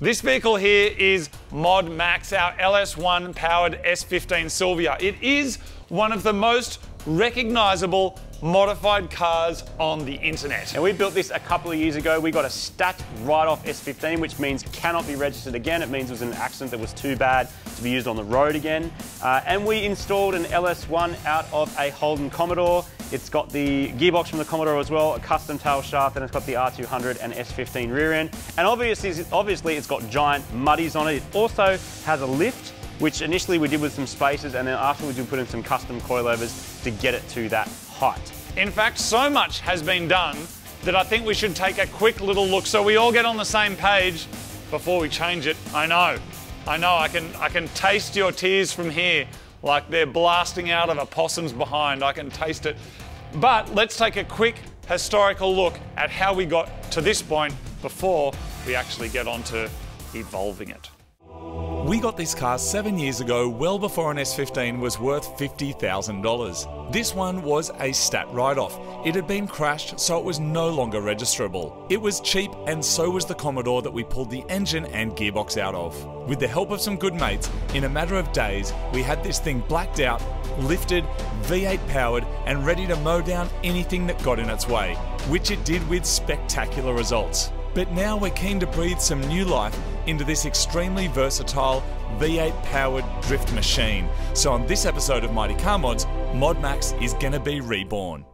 This vehicle here is Mod Max, our LS1 powered S15 Silvia. It is one of the most recognisable modified cars on the internet. And we built this a couple of years ago. We got a stat write-off S15, which means cannot be registered again. It means it was an accident that was too bad to be used on the road again. And we installed an LS1 out of a Holden Commodore. It's got the gearbox from the Commodore as well, a custom tail shaft, and it's got the R200 and S15 rear end. And obviously it's got giant muddies on it. It also has a lift, which initially we did with some spacers, and then afterwards we put in some custom coilovers to get it to that height. In fact, so much has been done that I think we should take a quick little look so we all get on the same page before we change it. I know, I can taste your tears from here, like they're blasting out of a possum's behind. I can taste it. But let's take a quick historical look at how we got to this point before we actually get on to evolving it. We got this car 7 years ago, well before an S15 was worth $50,000. This one was a stat write-off. It had been crashed, so it was no longer registerable. It was cheap, and so was the Commodore that we pulled the engine and gearbox out of. With the help of some good mates, in a matter of days, we had this thing blacked out, lifted, V8 powered, and ready to mow down anything that got in its way, which it did with spectacular results. But now we're keen to breathe some new life into this extremely versatile V8 powered drift machine. So on this episode of Mighty Car Mods, Mod Max is gonna be reborn.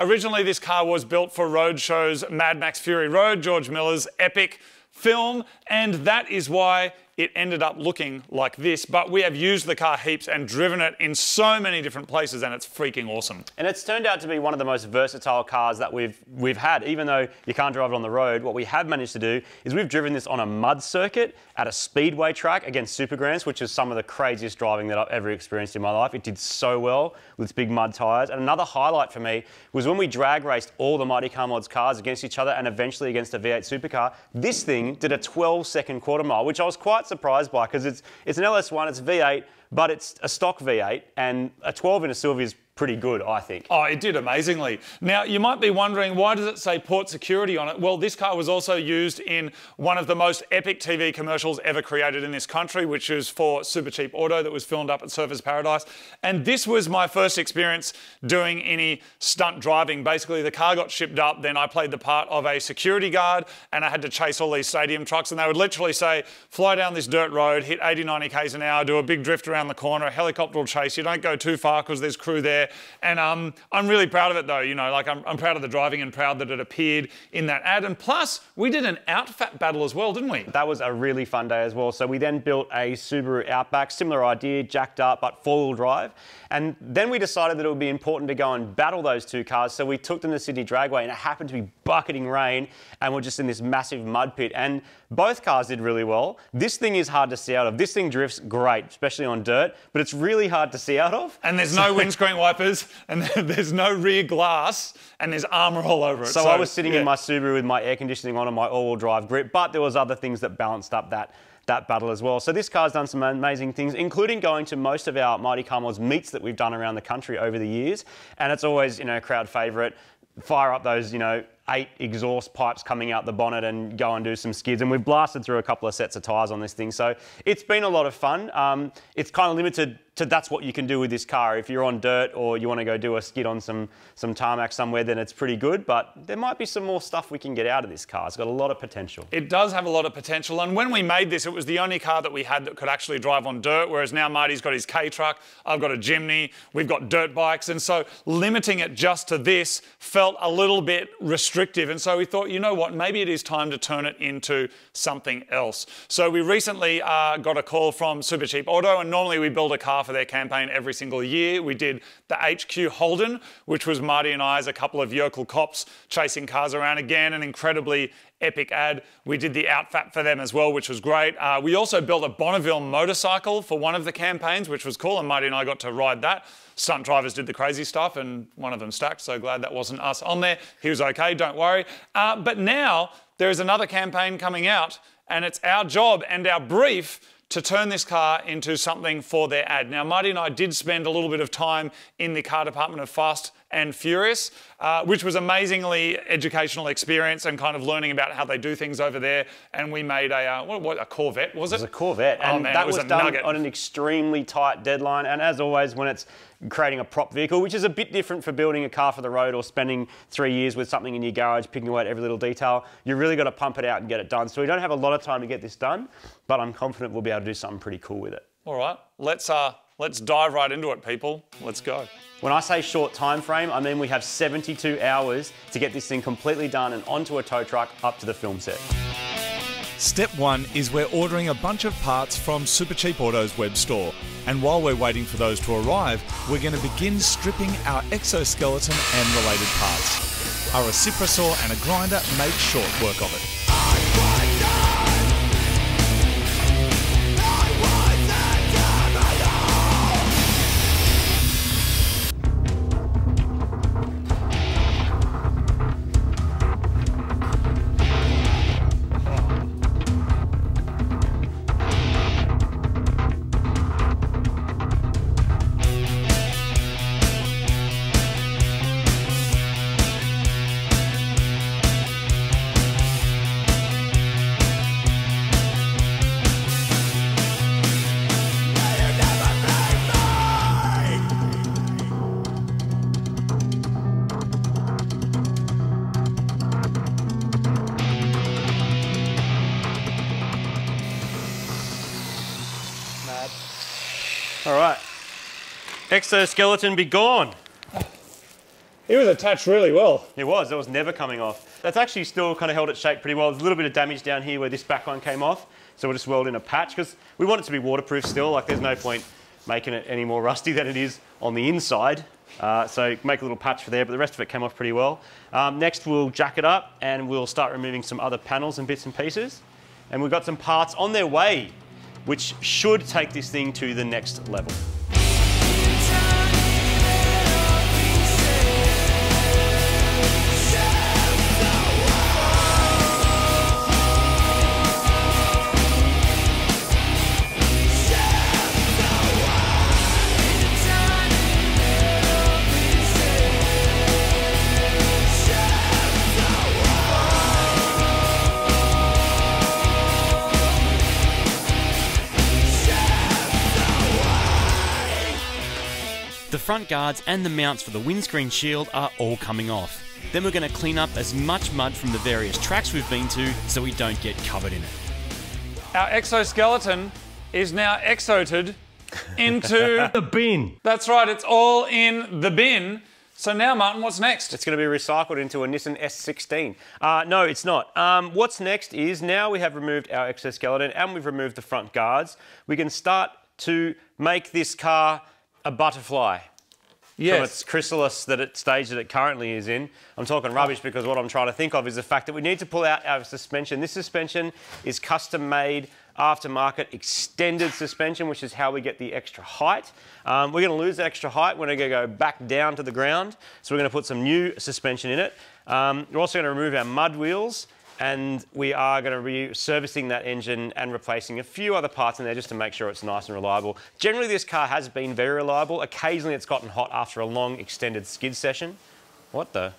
Originally, this car was built for Roadshow's Mad Max Fury Road, George Miller's epic film, and that is why it ended up looking like this. But we have used the car heaps and driven it in so many different places, and it's freaking awesome. And it's turned out to be one of the most versatile cars that we've had. Even though you can't drive it on the road, what we have managed to do is we've driven this on a mud circuit at a speedway track against Supergrands, which is some of the craziest driving that I've ever experienced in my life. It did so well with its big mud tyres. And another highlight for me was when we drag raced all the Mighty Car Mods cars against each other and eventually against a V8 supercar. This thing did a 12-second quarter mile, which I was quite surprised by because it's an LS1, it's V8, but it's a stock V8, and a 12 in a Silvia is pretty good, I think. Oh, it did amazingly. Now, you might be wondering, why does it say port security on it? Well, this car was also used in one of the most epic TV commercials ever created in this country, which is for Super Cheap Auto that was filmed up at Surfers Paradise. And this was my first experience doing any stunt driving. Basically, the car got shipped up, then I played the part of a security guard, and I had to chase all these stadium trucks, and they would literally say, fly down this dirt road, hit 80, 90 k's an hour, do a big drift around the corner, a helicopter will chase you, don't go too far because there's crew there. And I'm really proud of it though, you know, like I'm proud of the driving and proud that it appeared in that ad. And plus, we did an OutFap battle as well, didn't we? That was a really fun day as well. So we then built a Subaru Outback, similar idea, jacked up, but four-wheel drive. And then we decided that it would be important to go and battle those two cars. So we took them to Sydney Dragway, and it happened to be bucketing rain, and we're just in this massive mud pit. And both cars did really well. This thing is hard to see out of. This thing drifts great, especially on dirt, but it's really hard to see out of. And there's no windscreen wipers, and there's no rear glass, and there's armour all over it. So I was sitting in my Subaru with my air conditioning on and my all-wheel drive grip, but there was other things that balanced up that battle as well. So this car's done some amazing things, including going to most of our Mighty Car Mods meets that we've done around the country over the years. And it's always, you know, a crowd favourite. Fire up those, you know, 8 exhaust pipes coming out the bonnet and go and do some skids. And we've blasted through a couple of sets of tyres on this thing. So it's been a lot of fun. It's kind of limited to that's what you can do with this car. If you're on dirt or you want to go do a skid on some tarmac somewhere, then it's pretty good. But there might be some more stuff we can get out of this car. It's got a lot of potential. It does have a lot of potential. And when we made this, it was the only car that we had that could actually drive on dirt, whereas now Marty's got his K-Truck, I've got a Jimny, we've got dirt bikes. And so limiting it just to this felt a little bit restrictive. And so we thought, you know what, maybe it is time to turn it into something else. So we recently got a call from Super Cheap Auto, and normally we build a car for their campaign every single year. We did the HQ Holden, which was Marty and I as a couple of yokel cops chasing cars around. Again, an incredibly epic ad. We did the OutFap for them as well, which was great. We also built a Bonneville motorcycle for one of the campaigns, which was cool, and Marty and I got to ride that. Stunt drivers did the crazy stuff, and one of them stacked, so glad that wasn't us on there. He was okay, don't worry. But now, there is another campaign coming out, and it's our job and our brief to turn this car into something for their ad. Now, Marty and I did spend a little bit of time in the car department of Fast and Furious, which was amazingly educational experience and kind of learning about how they do things over there. And we made a Corvette, was it? It was a Corvette, and man, that was done nugget. on an extremely tight deadline. And as always, when it's creating a prop vehicle, which is a bit different for building a car for the road or spending 3 years with something in your garage, picking away at every little detail, you really got to pump it out and get it done. So we don't have a lot of time to get this done, but I'm confident we'll be able to do something pretty cool with it. All right, let's dive right into it, people. Let's go. When I say short time frame, I mean we have 72 hours to get this thing completely done and onto a tow truck up to the film set. Step 1 is we're ordering a bunch of parts from Super Cheap Auto's web store. And while we're waiting for those to arrive, we're going to begin stripping our exoskeleton and related parts. A reciprosaw and a grinder make short work of it. All right, exoskeleton be gone. It was attached really well. It was never coming off. That's actually still kind of held its shape pretty well. There's a little bit of damage down here where this back one came off, so we'll just weld in a patch because we want it to be waterproof still. Like there's no point making it any more rusty than it is on the inside. So make a little patch for there, but the rest of it came off pretty well. Next we'll jack it up and we'll start removing some other panels and bits and pieces. And we've got some parts on their way, which should take this thing to the next level. The front guards and the mounts for the windscreen shield are all coming off. Then we're going to clean up as much mud from the various tracks we've been to so we don't get covered in it. Our exoskeleton is now exoted into The bin. That's right, it's all in the bin. So now, Martin, what's next? It's going to be recycled into a Nissan S15. No, it's not. What's next is now we have removed our exoskeleton and we've removed the front guards. We can start to make this car a butterfly. Yes. From its chrysalis stage that it currently is in. I'm talking rubbish because what I'm trying to think of is the fact that we need to pull out our suspension. This suspension is custom-made, aftermarket, extended suspension, which is how we get the extra height. We're going to lose that extra height. We're going to go back down to the ground. So we're going to put some new suspension in it. We're also going to remove our mud wheels, and we are going to be servicing that engine and replacing a few other parts in there just to make sure it's nice and reliable. Generally, this car has been very reliable. Occasionally, it's gotten hot after a long, extended skid session. What the?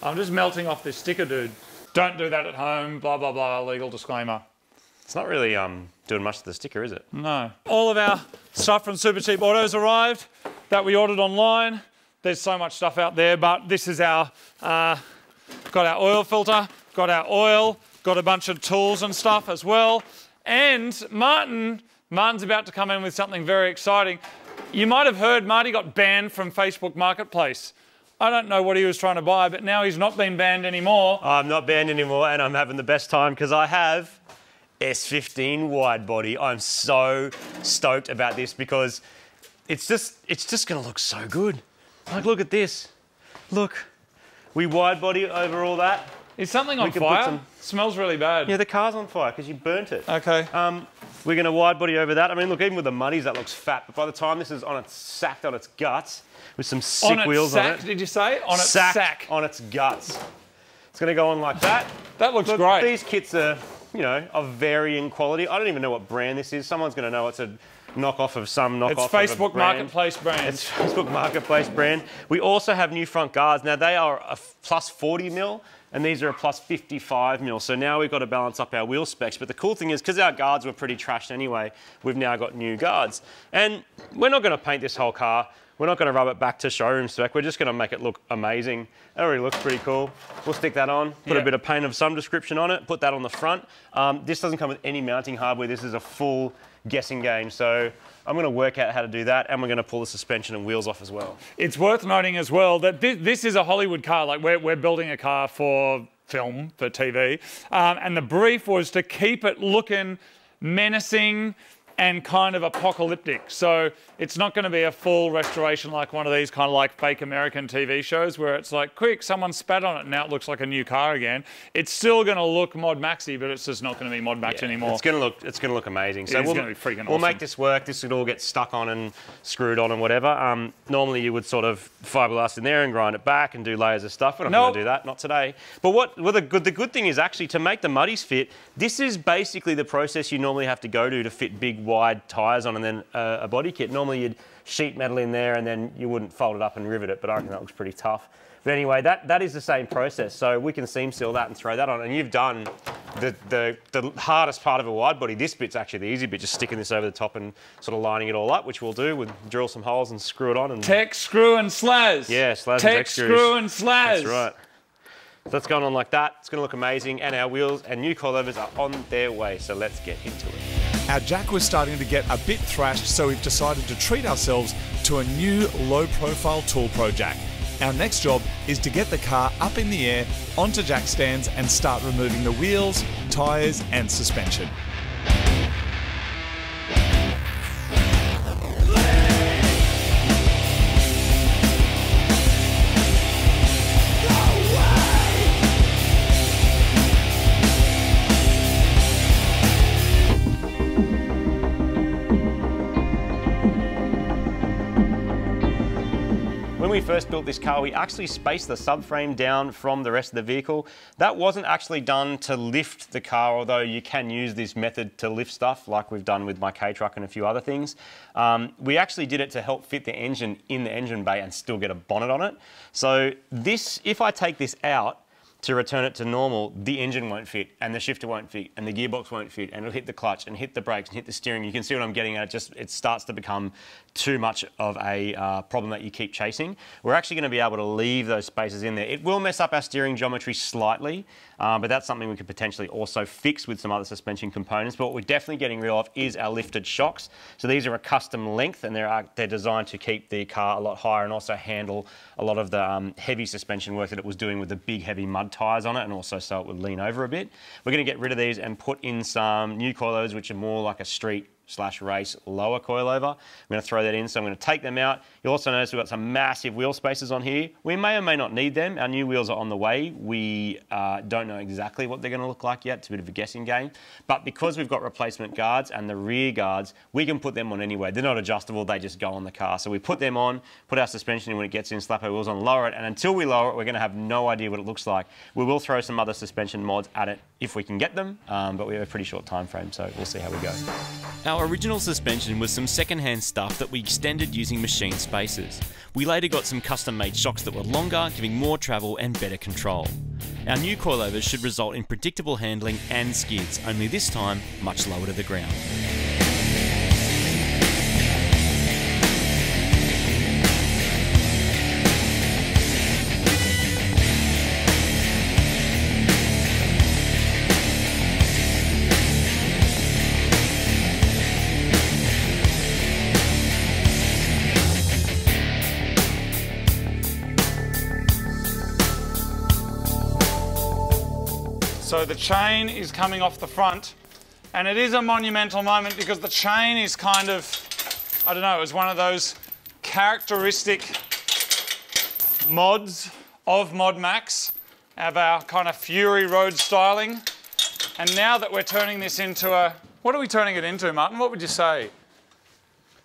I'm just melting off this sticker, dude. Don't do that at home, blah, blah, blah, legal disclaimer. It's not really doing much to the sticker, is it? No. All of our stuff from Super Cheap Autos arrived that we ordered online. There's so much stuff out there, but this is our, got our oil filter, got our oil, got a bunch of tools and stuff as well. And Martin's about to come in with something very exciting. You might have heard Marty got banned from Facebook Marketplace. I don't know what he was trying to buy, but now he's not been banned anymore. I'm not banned anymore, and I'm having the best time because I have S15 wide body. I'm so stoked about this because it's just going to look so good. Like, look at this. Look, we wide body over all that. Is something on fire? Smells really bad. Yeah, the car's on fire because you burnt it. Okay. We're going to wide body over that. I mean, look, even with the muddies, that looks fat. But by the time this is on its sacked on its guts with some sick wheels on it. Did you say? On its sack. On its guts. It's going to go on like that. That looks Look, great. These kits are, you know, of varying quality. I don't even know what brand this is. Someone's going to know it's a knockoff of some knockoff. It's Facebook Marketplace brand. It's Facebook Marketplace brand. We also have new front guards. Now they are a plus 40 mil. And these are a plus 55 mil. So now we've got to balance up our wheel specs. But the cool thing is, because our guards were pretty trashed anyway, we've now got new guards. And we're not going to paint this whole car. We're not going to rub it back to showroom spec. We're just going to make it look amazing. That already looks pretty cool. We'll stick that on, put a bit of paint of some description on it, put that on the front. This doesn't come with any mounting hardware. This is a full guessing game. So I'm going to work out how to do that, and we're going to pull the suspension and wheels off as well. It's worth noting as well that this is a Hollywood car. Like we're building a car for film, for TV, and the brief was to keep it looking menacing and kind of apocalyptic. So it's not going to be a full restoration like one of these kind of like fake American TV shows where it's like, quick, someone spat on it and now it looks like a new car again. It's still going to look Mod Maxy, but it's just not going to be Mod Max anymore. It's going to look amazing. So it's going to be freaking awesome. We'll make this work. This would all get stuck on and screwed on and whatever. Normally you would sort of fiberglass in there and grind it back and do layers of stuff. We're not going to do that, not today. But the good thing is actually to make the muddies fit, this is basically the process you normally have to go to fit big wide tyres on and then a body kit. Normally you'd sheet metal in there and then you wouldn't fold it up and rivet it, but I reckon that looks pretty tough. But anyway, that is the same process. So we can seam seal that and throw that on. And you've done the hardest part of a wide body. This bit's actually the easy bit, just sticking this over the top and sort of lining it all up, which we'll do. We'll drill some holes and screw it on. And tech, screw and slaz. Yeah, slaz and tech, screws. screw and slaz. That's right. So that's going on like that. It's going to look amazing. And our wheels and new coilovers are on their way. So let's get into it. Our jack was starting to get a bit thrashed, so we've decided to treat ourselves to a new low-profile tool pro jack. Our next job is to get the car up in the air onto jack stands and start removing the wheels, tyres and suspension. When we first built this car, we actually spaced the subframe down from the rest of the vehicle. That wasn't actually done to lift the car, although you can use this method to lift stuff like we've done with my K-Truck and a few other things. We actually did it to help fit the engine in the engine bay and still get a bonnet on it. So this, if I take this out to return it to normal, the engine won't fit and the shifter won't fit and the gearbox won't fit and it'll hit the clutch and hit the brakes and hit the steering. You can see what I'm getting at. It starts to become too much of a problem that you keep chasing. We're actually going to be able to leave those spaces in there. It will mess up our steering geometry slightly, but that's something we could potentially also fix with some other suspension components. But what we're definitely getting rid of is our lifted shocks. So these are a custom length and they're designed to keep the car a lot higher and also handle a lot of the heavy suspension work that it was doing with the big heavy mud tyres on it, and also so it would lean over a bit. We're going to get rid of these and put in some new coilovers which are more like a street/race lower coilover. I'm going to throw that in, so I'm going to take them out. You'll also notice we've got some massive wheel spacers on here. We may or may not need them. Our new wheels are on the way. We don't know exactly what they're going to look like yet. It's a bit of a guessing game. But because we've got replacement guards and the rear guards, we can put them on anyway. They're not adjustable. They just go on the car. So we put them on, put our suspension in when it gets in, slap our wheels on, lower it. And until we lower it, we're going to have no idea what it looks like. We will throw some other suspension mods at it if we can get them. But we have a pretty short time frame, so we'll see how we go. Our original suspension was some second-hand stuff that we extended using machine spacers. We later got some custom-made shocks that were longer, giving more travel and better control. Our new coilovers should result in predictable handling and skids, only this time much lower to the ground. So the chain is coming off the front, and it is a monumental moment because the chain is kind of, I don't know, it was one of those characteristic mods of Mod Max, of our kind of Fury Road styling. And now that we're turning this into a, what are we turning it into, Martin? What would you say?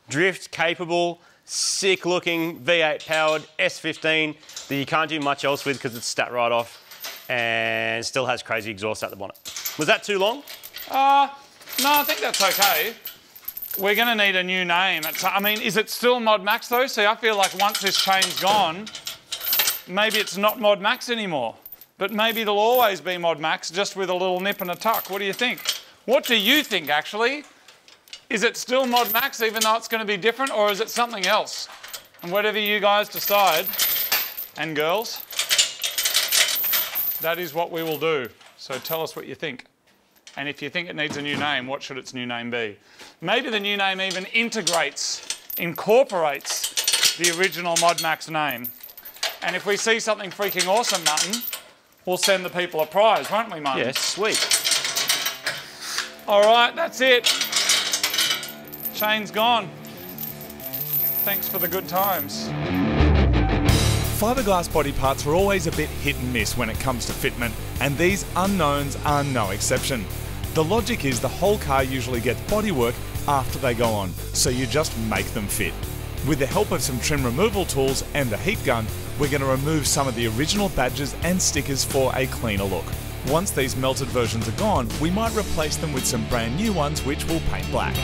Drift capable, sick looking, V8 powered S15 that you can't do much else with because it's stat right off. and still has crazy exhaust at the bonnet. Was that too long? No, I think that's okay. We're going to need a new name. I mean, is it still Mod Max though? See, I feel like once this chain's gone, maybe it's not Mod Max anymore. But maybe it'll always be Mod Max, just with a little nip and a tuck. What do you think? What do you think, actually? Is it still Mod Max, even though it's going to be different, or is it something else? And whatever you guys decide, and girls, that is what we will do. So tell us what you think. And if you think it needs a new name, what should its new name be? Maybe the new name even incorporates the original Mod Max name. And if we see something freaking awesome, Martin, we'll send the people a prize, won't we, Martin? Yes, sweet. All right, that's it. Chain's gone. Thanks for the good times. Fiberglass body parts are always a bit hit and miss when it comes to fitment, and these unknowns are no exception. The logic is the whole car usually gets bodywork after they go on, so you just make them fit. With the help of some trim removal tools and a heat gun, we're going to remove some of the original badges and stickers for a cleaner look. Once these melted versions are gone, we might replace them with some brand new ones which we'll paint black.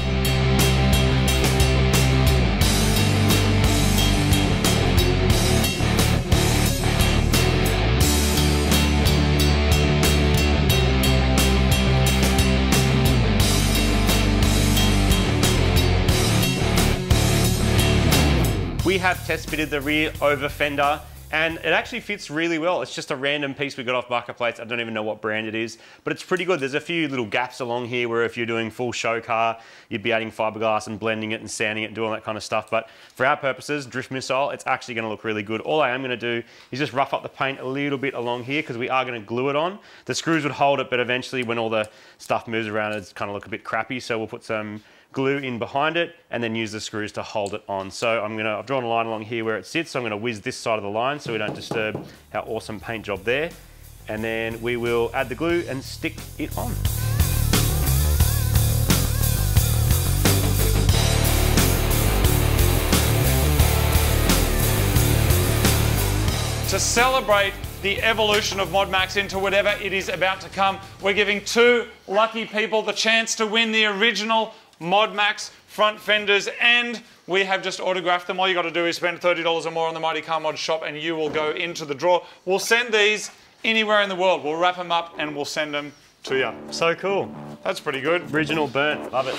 We have test fitted the rear over fender, and it actually fits really well. It's just a random piece we got off Marketplace. I don't even know what brand it is, but it's pretty good. There's a few little gaps along here where if you're doing full show car, you'd be adding fiberglass and blending it and sanding it and doing that kind of stuff. But for our purposes, drift missile, it's actually going to look really good. All I am going to do is just rough up the paint a little bit along here because we are going to glue it on. The screws would hold it, but eventually when all the stuff moves around, it's kind of look a bit crappy. So we'll put some glue in behind it and then use the screws to hold it on. So I've drawn a line along here where it sits, so I'm going to whiz this side of the line so we don't disturb our awesome paint job there. And then we will add the glue and stick it on. To celebrate the evolution of Mod Max into whatever it is about to come, we're giving 2 lucky people the chance to win the original Mod Max front fenders, and we have just autographed them. All you got to do is spend $30 or more on the Mighty Car Mod shop and you will go into the draw. We'll send these anywhere in the world. We'll wrap them up and we'll send them to you. So cool. That's pretty good. Original burnt, love it.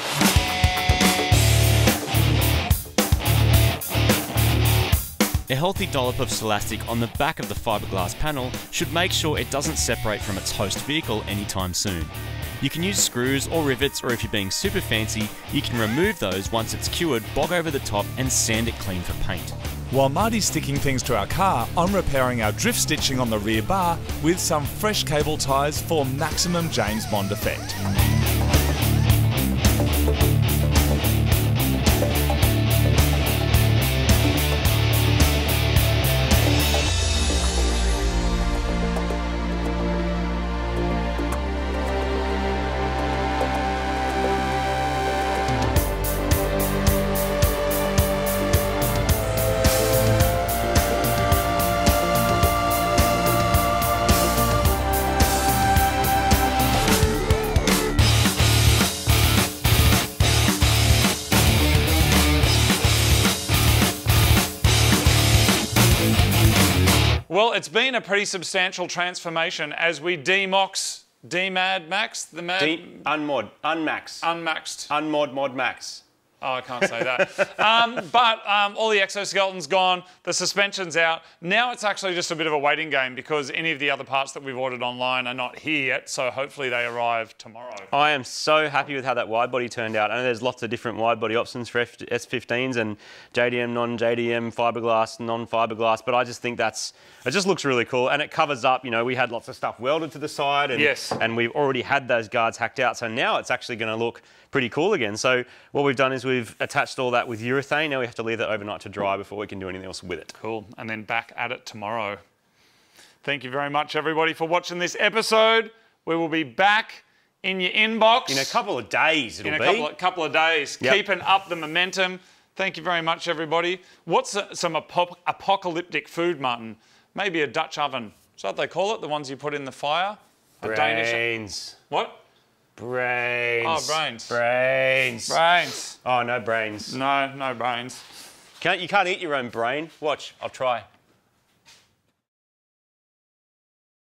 A healthy dollop of Celastic on the back of the fiberglass panel should make sure it doesn't separate from its host vehicle anytime soon. You can use screws or rivets, or if you're being super fancy, you can remove those once it's cured, bog over the top and sand it clean for paint. While Marty's sticking things to our car, I'm repairing our drift stitching on the rear bar with some fresh cable ties for maximum James Bond effect. Well, it's been a pretty substantial transformation as we unmax, Unmod Mod Max. Oh, I can't say that. But all the exoskeleton's gone, the suspension's out. Now it's actually just a bit of a waiting game because any of the other parts that we've ordered online are not here yet, so hopefully they arrive tomorrow. I am so happy with how that wide body turned out. I know there's lots of different wide body options for S15s and JDM, non-JDM, fiberglass, non-fiberglass, but I just think it just looks really cool and it covers up, you know, we had lots of stuff welded to the side and, yes, and we've already had those guards hacked out, so now it's actually going to look pretty cool again. So what we've done is we've attached all that with urethane. Now we have to leave that overnight to dry before we can do anything else with it. Cool. And then back at it tomorrow. Thank you very much, everybody, for watching this episode. We will be back in your inbox. In a couple of days, it'll be. In a couple of days. Yep. Keeping up the momentum. Thank you very much, everybody. What's some apocalyptic food, Martin? Maybe a Dutch oven. that what they call it? The ones you put in the fire? The Brains. What? Brains. Oh, brains. Brains. Brains. Oh, no brains. No, no brains. You can't eat your own brain. Watch, I'll try.